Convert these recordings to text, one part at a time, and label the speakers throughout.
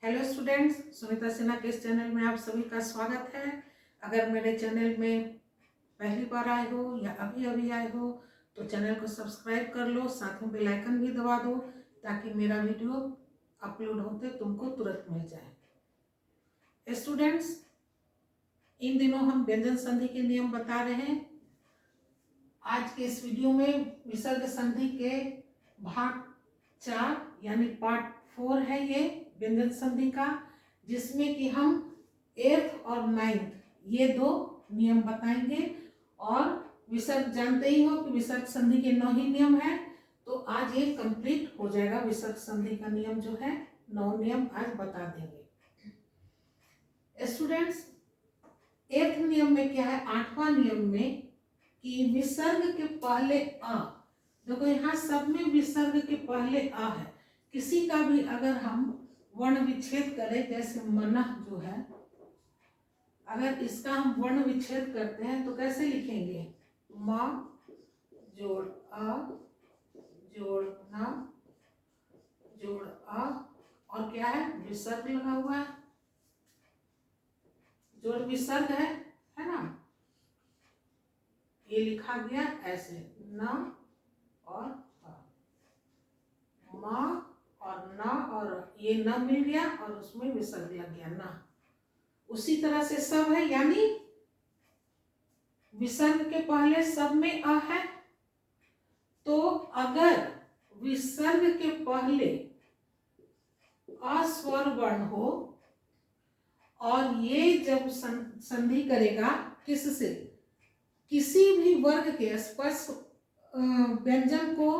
Speaker 1: Hello students, Sunita Sinha के इस channel में आप सभी का स्वागत है। अगर मेरे चैनल में पहली बार आए हो या अभी अभी आए हो तो चैनल को सब्सक्राइब कर लो, साथ में बेल आइकन भी दबा दो ताकि मेरा वीडियो अपलोड होते तुमको तुरंत मिल जाए। स्टूडेंट्स, इन दिनों हम व्यंजन संधि के नियम बता रहे हैं। आज के इस वीडियो में विसर्ग संधि के भाग 4 यानी पार्ट 4 है ये व्यंजन संधि का, जिसमें कि हम 8th और 9th ये दो नियम बताएंगे। और विसर्ग जानते ही हो कि विसर्ग संधि के 9 ही नियम है, तो आज ये कंप्लीट हो जाएगा। विसर्ग संधि का नियम जो है 9 नियम आज बता देंगे। स्टूडेंट्स, 8th नियम में क्या है, 8वां नियम में कि विसर्ग के पहले आ, देखो यहाँ सब में विसर्ग के पहले आ है। किसी का भी अगर हम वर्ण विच्छेद करें, जैसे मनः जो है, अगर इसका हम वर्ण विच्छेद करते हैं तो कैसे लिखेंगे, म जोड़ अ जोड़ न जोड़ अ, और क्या है, विसर्ग लगा हुआ है, जोड़ विसर्ग है ना। ये लिखा गया ऐसे न और म और न, और ये न मिल गया और उसमें विसर्ग लग गया न। उसी तरह से सब है, यानी विसर्ग के पहले सब में अ है, तो अगर विसर्ग के पहले अस्वर वर्ण हो और ये जब संधि करेगा किससे, किसी भी वर्ग के स्पर्श व्यंजन को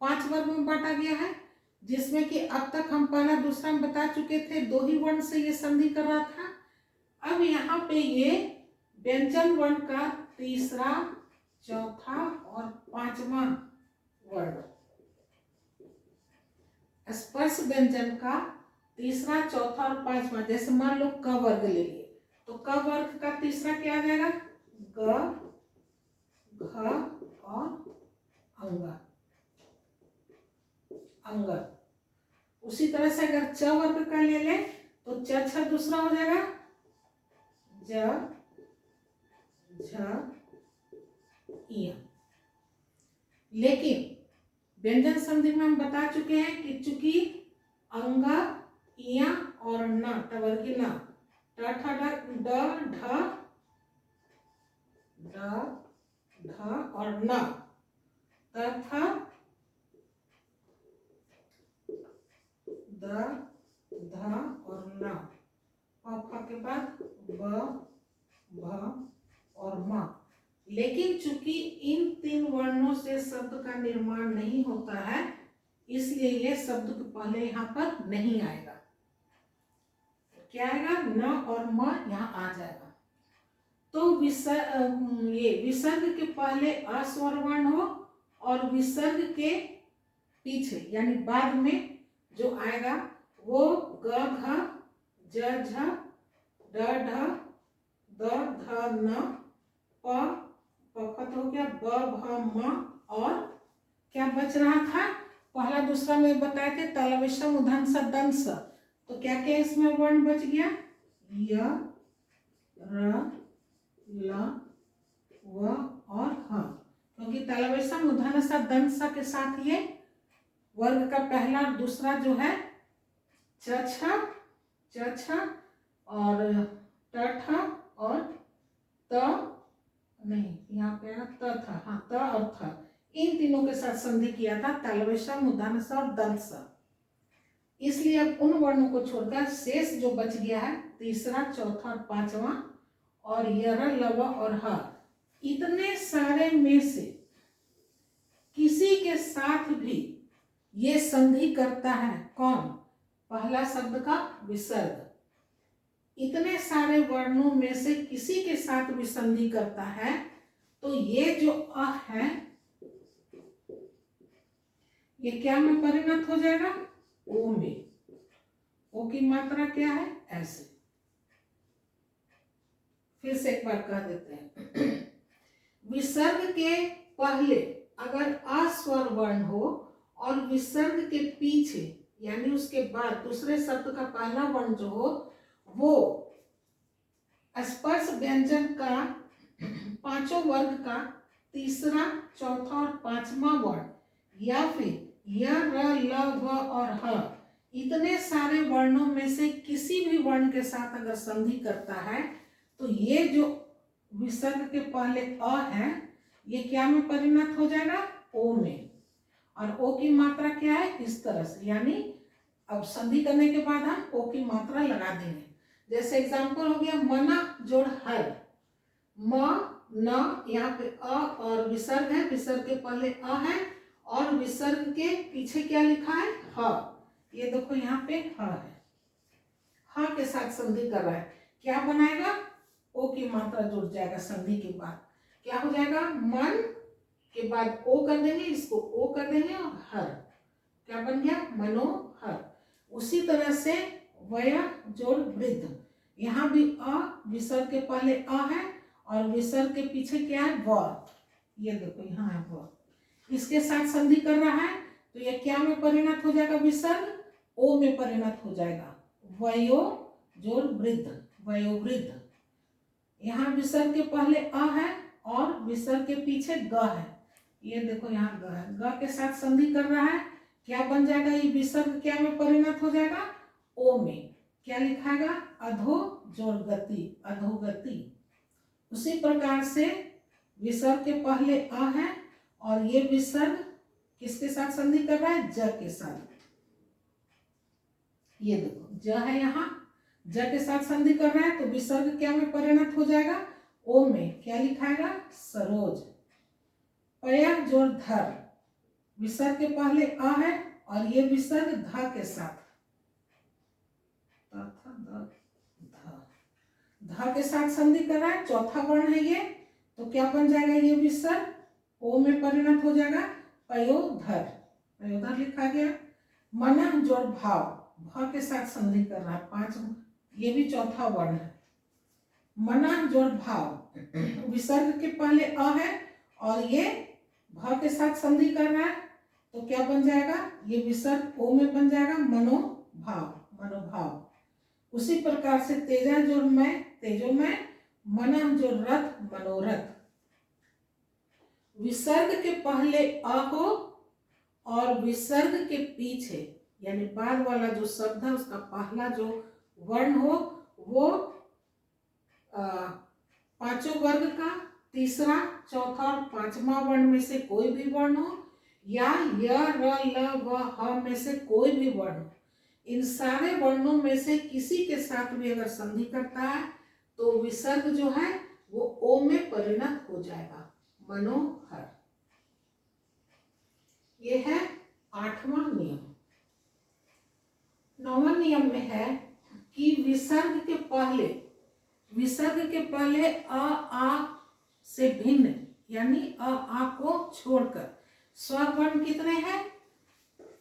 Speaker 1: 5 वर्ग में बांटा गया है, जिसमें कि अब तक हम पहला दूसरा में बता चुके थे 2 ही वर्ण से ये संधि कर रहा था। अब यहाँ पे ये व्यंजन वर्ण का तीसरा, चौथा और 5वां वर्ण, स्पर्श व्यंजन का तीसरा, चौथा और 5वां, जैसे मान लो क वर्ग ले लिए तो क वर्ग का तीसरा क्या आ जाएगा, ग, घ और अंग, अंग। उसी तरह से अगर च वर्ग का ले ले तो च छ दूसरा हो जाएगा, ज झ इय। लेकिन व्यंजन संधि में हम बता चुके हैं कि चूंकि अंग, इया और न, टवर्गी न, ट ठ ड ढ और न, त थ द ध और न, प फ के बाद ब भ और म। लेकिन चूंकि इन 3 वर्णों से शब्द का निर्माण नहीं होता है, इसलिए ये शब्द के पहले यहाँ पर नहीं आएगा। क्या आएगा, न और म यहाँ आ जाएगा। तो ये विसर्ग के पहले अस्वर वर्ण हो और विसर्ग के पीछे यानी बाद में जो आएगा वो ग घ ज झ ड ढ द ध न, प पफत हो गया, ब भ म, और क्या बच रहा था, पहला दूसरा में बताए थे तलविषम मूर्धन्य स दंस, तो क्या क्या इसमें वर्ण बच गया, य र ल व और ह, क्योंकि तलविषम मूर्धन्य स दंस के साथ ये वर्ग का पहला और दूसरा जो है च छ और ट ठ और त नहीं, यहाँ पे त था, हाँ त और थ, इन तीनों के साथ संधि किया था तलविषम मूर्धन्य स और दंत स। इसलिए अब उन वर्णों को छोड़कर शेष जो बच गया है तीसरा, चौथा और 5वां, और यर लव और ह, इतने सारे में से किसी के साथ भी ये संधि करता है कौन, पहला शब्द का विसर्ग। इतने सारे वर्णों में से किसी के साथ भी संधि करता है, तो ये जो अ है ये क्या में परिणत हो जाएगा, ओ में। ओ की मात्रा क्या है, ऐसे। फिर से एक बार कह देते हैं विसर्ग के पहले अगर अस्वर वर्ण हो और विसर्ग के पीछे यानी उसके बाद दूसरे शब्द का पहला वर्ण जो हो वो स्पर्श व्यंजन का पांचों वर्ग का तीसरा, चौथा और पांचवा वर्ण या फिर य, र, ल, व और ह इतने सारे वर्णों में से किसी भी वर्ण के साथ अगर संधि करता है तो ये जो विसर्ग के पहले अ है ये क्या में परिणत हो जाएगा? ओ में। और ओ की मात्रा क्या है? इस तरह से, यानी अब संधि करने के बाद हम ओ की मात्रा लगा देंगे। जैसे एग्जाम्पल हो गया मना जोड़ हर, म न, यहाँ पे अ और विसर्ग है, विसर्ग के पहले अ है और विसर्ग के पीछे क्या लिखा है? ह। ये देखो यहाँ पे ह है, ह के साथ संधि कर रहा है, क्या बनाएगा? ओ की मात्रा जुड़ जाएगा संधि के बाद, क्या हो जाएगा? मन के बाद ओ कर देंगे, इसको ओ कर देंगे और हर, क्या बन गया? मनोहर। उसी तरह से वय जोड़ वृद्ध, यहाँ भी अ, विसर्ग के पहले अ है और विसर्ग के पीछे क्या है? व। ये देखो यहाँ है व, इसके साथ संधि कर रहा है तो ये क्या में परिणत हो जाएगा? विसर्ग ओ में परिणत हो जाएगा, वयो जोड़ वृद्ध, वयोवृद्ध। यहाँ विसर्ग के पहले अ है और विसर्ग के पीछे ग है, ये देखो यहाँ ग है, ग के साथ संधि कर रहा है, क्या बन जाएगा? ये विसर्ग क्या में परिणत हो जाएगा? ओ में। क्या लिखाएगा? अधो जोड़ गति, अधोगति। उसी प्रकार से विसर्ग के पहले अ है और ये विसर्ग किसके साथ संधि कर रहा है? ज के साथ। ये देखो ज है यहाँ, ज के साथ संधि कर रहा है तो विसर्ग क्या में परिणत हो जाएगा? ओ में। क्या लिखाएगा? सरोज। पया जोड़ धर, विसर्ग के पहले अ है और ये विसर्ग ध के साथ, ध के साथ संधि कर रहा है, चौथा वर्ण है ये, तो क्या बन जाएगा? ये विसर्ग ओ में परिणत हो जाएगा, पयोधर, पयोधर लिखा गया। मना जोड़ भाव, भ के साथ संधि कर रहा है, पांच, ये भी चौथा वर्ण है, मना जोड़ भाव, विसर्ग के पहले अ है और ये भ के साथ संधि कर रहा है तो क्या बन जाएगा? ये विसर्ग ओ में बन जाएगा, मनोभाव, मनोभाव। उसी प्रकार से तेजा जोड़ मैं, तेजोमय, मना जोड़ रथ, मनोरथ। विसर्ग के पहले अ हो और विसर्ग के पीछे यानी बाद वाला जो शब्द है उसका पहला जो वर्ण हो वो पांचों वर्ग का तीसरा, चौथा और पांचवा वर्ण में से कोई भी वर्ण हो या य, र, ल, व, ह में से कोई भी वर्ण हो, इन सारे वर्णों में से किसी के साथ भी अगर संधि करता है तो विसर्ग जो है वो ओ में परिणत हो जाएगा, मनोहर। ये है 8वां नियम। 9वां नियम में है कि विसर्ग के पहले अ, आ से भिन्न यानी अ, आ को छोड़कर स्वर वर्ण कितने हैं?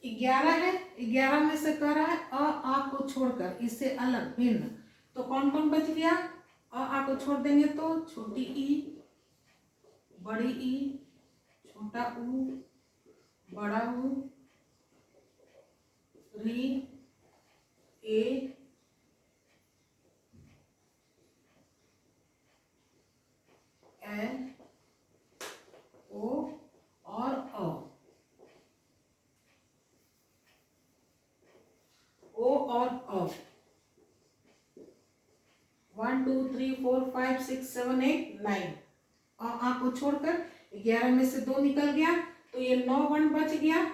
Speaker 1: 11 है। 11 में से कह रहा है अ, आ को छोड़कर, इससे अलग भिन्न, तो कौन कौन बच गया? अ, आ को छोड़ देंगे तो छोटी ई, बड़ी ई, छोटा ऊ, बड़ा ऊ, री, ए, ओ और अ। ओ और अ, 1 2 3 4 5 6 7 8 9, आ को छोड़कर 11 में से 2 निकल गया तो ये 9 वर्ण बच गया।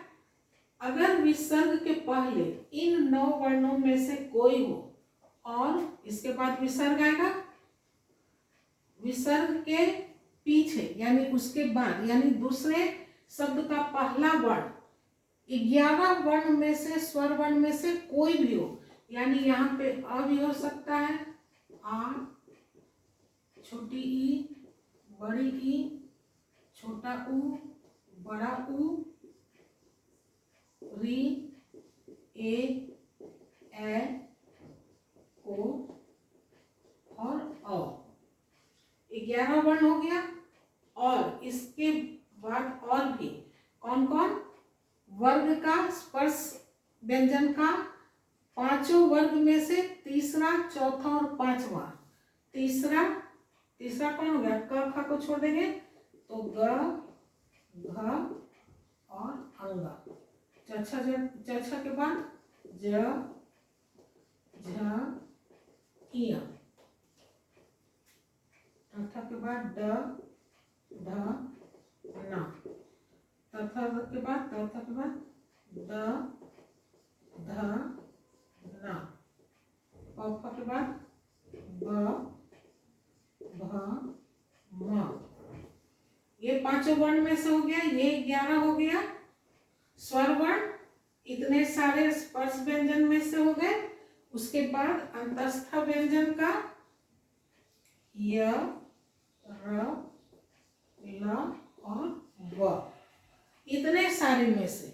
Speaker 1: अगर विसर्ग के पहले इन 9 वर्णों में से कोई हो और इसके बाद विसर्ग आएगा, विसर्ग के पीछे यानी उसके बाद यानी दूसरे शब्द का पहला वर्ण 11 वर्ण में से स्वर वर्ण में से कोई भी हो, यानी यहाँ पे अ भी हो सकता है, आ, छोटी ई, बड़ी ई, छोटा ऊ, बड़ा ऊ, री, ए, ओ और अ, 11 वर्ण हो गया। और इसके बाद और भी कौन कौन? वर्ग का स्पर्श व्यंजन का पांचों वर्ग में से तीसरा, चौथा और पांचवा। तीसरा कौन हो गया? क ख को छोड़ देंगे तो ग, घ और अंग। चछा के बाद ज, झ, इय। तथा के बाद ड, ढ, न। तथा के बाद द, ध, न। प के बाद ब, भ, म। ये पांचों वर्ण में से हो गया, ये 11 हो गया स्वर वर्ण। इतने सारे स्पर्श व्यंजन में से हो गए। उसके बाद अंतस्थ व्यंजन का य, र, ल और व। इतने सारे में से,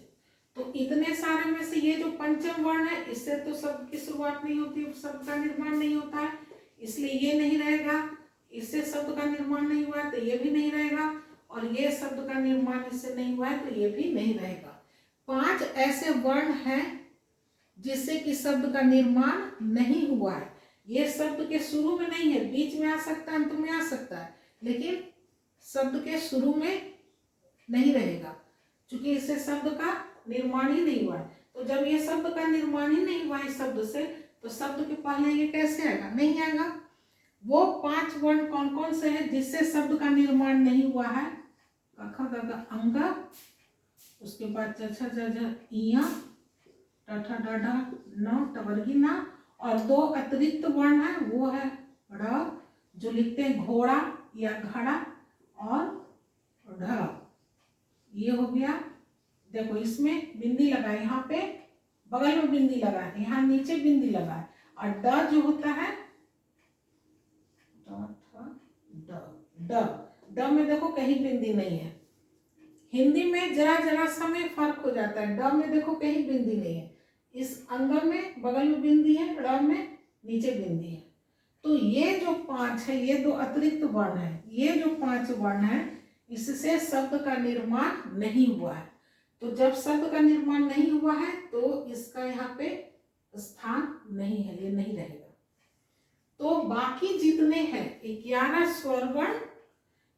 Speaker 1: तो इतने सारे में से ये जो पंचम वर्ण है, इससे तो शब्द की शुरुआत नहीं होती, शब्द का निर्माण नहीं होता है, इसलिए ये नहीं रहेगा। इससे शब्द का निर्माण नहीं हुआ तो ये भी नहीं रहेगा, और ये शब्द का निर्माण इससे नहीं हुआ है तो ये भी नहीं रहेगा। 5 ऐसे वर्ण हैं जिससे कि शब्द का निर्माण नहीं हुआ है। ये शब्द के शुरू में नहीं है, बीच में आ सकता है, अंत में आ सकता है, लेकिन शब्द के शुरू में नहीं रहेगा, क्योंकि इससे शब्द का निर्माण ही नहीं हुआ है। तो जब ये शब्द का निर्माण ही नहीं हुआ इस शब्द से, तो शब्द के पहले ये कैसे आएगा? नहीं आएगा। वो 5 वर्ण कौन कौन से हैं जिससे शब्द का निर्माण नहीं हुआ है? क ख ग घ अंग, उसके बाद च छ ज झ इया, ट ठ ड ढ न टवर्गी न, और 2 अतिरिक्त वर्ण है, वो है ड़, जो लिखते हैं घोड़ा या घड़ा, और ढ। ये हो गया। देखो इसमें बिंदी लगा है, यहाँ पे बगल में बिंदी लगा है, यहाँ नीचे बिंदी लगा है, और ड जो होता है ड में देखो कहीं बिंदी नहीं है। हिंदी में जरा सा में फर्क हो जाता है। ड में देखो कहीं बिंदी नहीं है, इस अंग में बगल में बिंदी है, ड़ में नीचे बिंदी है। तो ये जो 5 है, ये 2 अतिरिक्त वर्ण है। ये जो 5 वर्ण है, इससे शब्द का निर्माण नहीं हुआ है। तो जब शब्द का निर्माण नहीं हुआ है तो इसका यहाँ पे स्थान नहीं है, ये नहीं रहेगा। तो बाकी जितने हैं 11 स्वर वर्ण,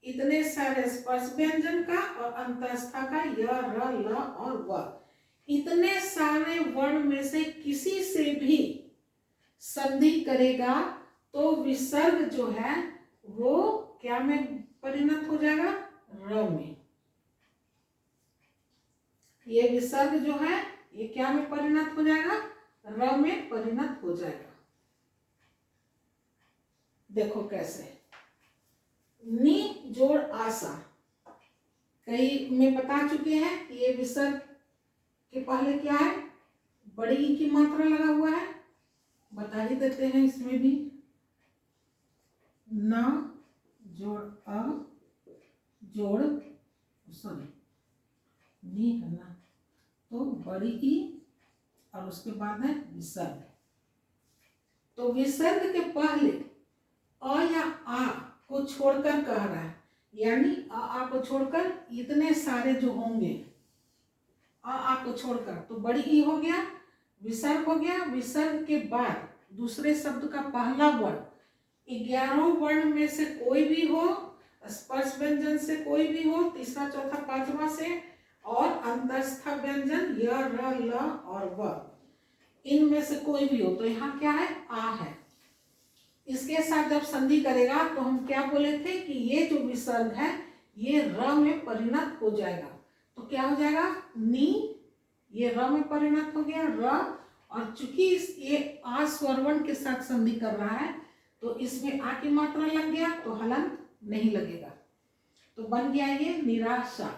Speaker 1: इतने सारे स्पर्श व्यंजन का और अंतस्थ का य, र, ल और व, इतने सारे वर्ण में से किसी से भी संधि करेगा तो विसर्ग जो है वो क्या में परिणत हो जाएगा? र में। ये विसर्ग जो है ये क्या में परिणत हो जाएगा? र में परिणत हो जाएगा। देखो कैसे, नी जोड़ आशा कई में बता चुके हैं कि ये विसर्ग के पहले क्या है? बड़ी ई की मात्रा लगा हुआ है, बता ही देते हैं इसमें भी। न जोड़ अ जोड़ सॉरी नी है ना, तो बड़ी ई और उसके बाद है विसर्ग। तो विसर्ग के पहले अ या आ को छोड़कर कह रहा है, यानी आ को छोड़कर इतने सारे जो होंगे, आ को छोड़कर, तो बड़ी ई हो गया, विसर्ग हो गया। विसर्ग के बाद दूसरे शब्द का पहला वर्ण 11 वर्ण में से कोई भी हो, स्पर्श व्यंजन से कोई भी हो, तीसरा चौथा पांचवा से, और अंतस्थ व्यंजन य, र, ल और व, इनमें से कोई भी हो, तो यहाँ क्या है? आ है। इसके साथ जब संधि करेगा तो हम क्या बोले थे कि ये जो विसर्ग है ये र में परिणत हो जाएगा। तो क्या हो जाएगा? नी, ये र में परिणत हो गया र, और चूंकि ये आ स्वरवर्ण के साथ संधि कर रहा है तो इसमें आ की मात्रा लग गया तो हलंत नहीं लगेगा, तो बन गया ये निराशा।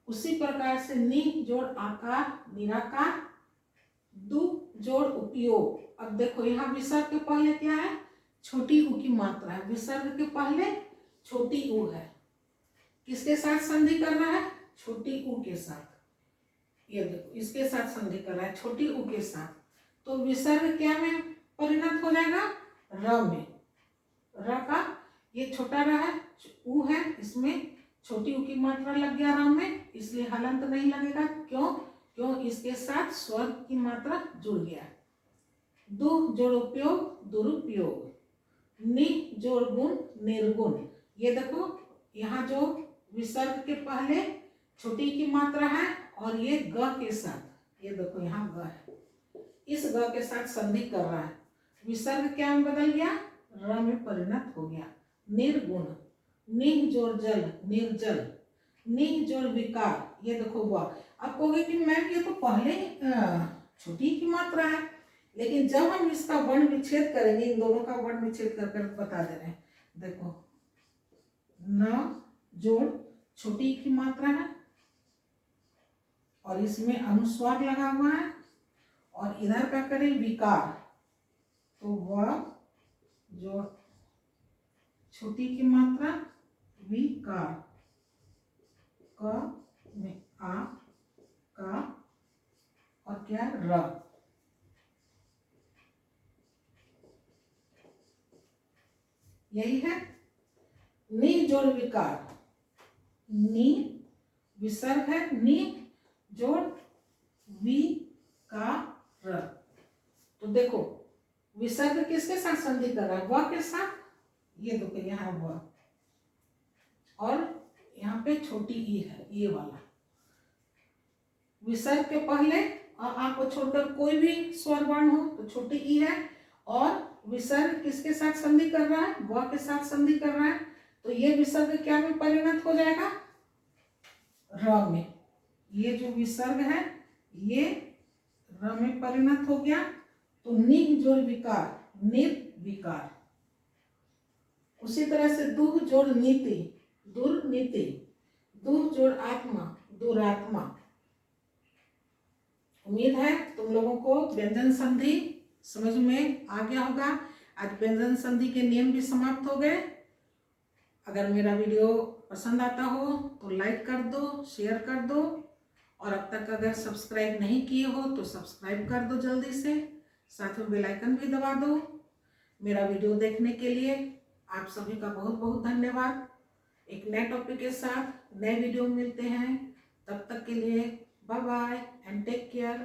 Speaker 1: उसी प्रकार से नि जोड़ आकार निराकार, दु जोड़ उपयोग। अब देखो यहाँ विसर्ग के पहले क्या है? छोटी ऊ की मात्रा है, विसर्ग के पहले छोटी ऊ है। किसके साथ संधि कर रहा है? छोटी ऊ के साथ। ये देखो इसके साथ संधि कर रहा है, छोटी ऊ के साथ। तो विसर्ग क्या में परिणत हो जाएगा? र में। र का ये छोटा र है, ऊ है, इसमें छोटी ऊ की मात्रा लग गया र में, इसलिए हलंत नहीं लगेगा। क्यों? क्यों? इसके साथ स्वर की मात्रा जुड़ गया। दु जोड़ उपयोग दुरुपयोग, नि जोड़ गुण निर्गुण। ये देखो यहाँ जो विसर्ग के पहले छोटी की मात्रा है और ये ग के साथ, ये देखो यहाँ ग है, इस ग के साथ संधि कर रहा है। विसर्ग क्या में बदल गया? र में परिणत हो गया। निर्गुण, निह जोड़ जल निर्जल, निह जोड़ विकार, ये देखो हुआ। अब कहोगे कि मैम ये तो पहले छोटी की मात्रा है, लेकिन जब हम इसका वर्ण विच्छेद करेंगे, इन दोनों का वर्ण विच्छेद कर कर बता दे रहे हैं। देखो न जोड़ छोटी की मात्रा है और इसमें अनुस्वार लगा हुआ है, और इधर क्या करें? विकार, तो वह जोड़ छोटी की मात्रा विकार, क में आ का और क्या? र। यही है। नि जोड़ विकार, नि विसर्ग है, नि जोड़ वी का र। तो देखो विसर्ग किसके साथ संधि कर रहा है? व के साथ। ये देखो यहाँ व, और यहाँ पे छोटी ई है, ये वाला। विसर्ग के पहले आ को छोड़कर कोई भी स्वर वर्ण हो तो छोटी ई है, और विसर्ग किसके साथ संधि कर रहा है? व के साथ संधि कर रहा है, तो ये विसर्ग क्या में परिणत हो जाएगा? र में। ये जो विसर्ग है ये र में परिणत हो गया। तो निह जोड़ विकार निर्विकार। उसी तरह से दुह जोड़ नीति दुर्नीति, दुह जोड़ आत्मा दुरात्मा। उम्मीद है तुम लोगों को व्यंजन संधि समझ में आ गया होगा। आज व्यंजन संधि के नियम भी समाप्त हो गए। अगर मेरा वीडियो पसंद आता हो तो लाइक कर दो, शेयर कर दो, और अब तक अगर सब्सक्राइब नहीं किए हो तो सब्सक्राइब कर दो जल्दी से, साथ में बेल आइकन भी दबा दो। मेरा वीडियो देखने के लिए आप सभी का बहुत बहुत धन्यवाद। एक नए टॉपिक के साथ नए वीडियो मिलते हैं, तब तक के लिए bye bye and take care.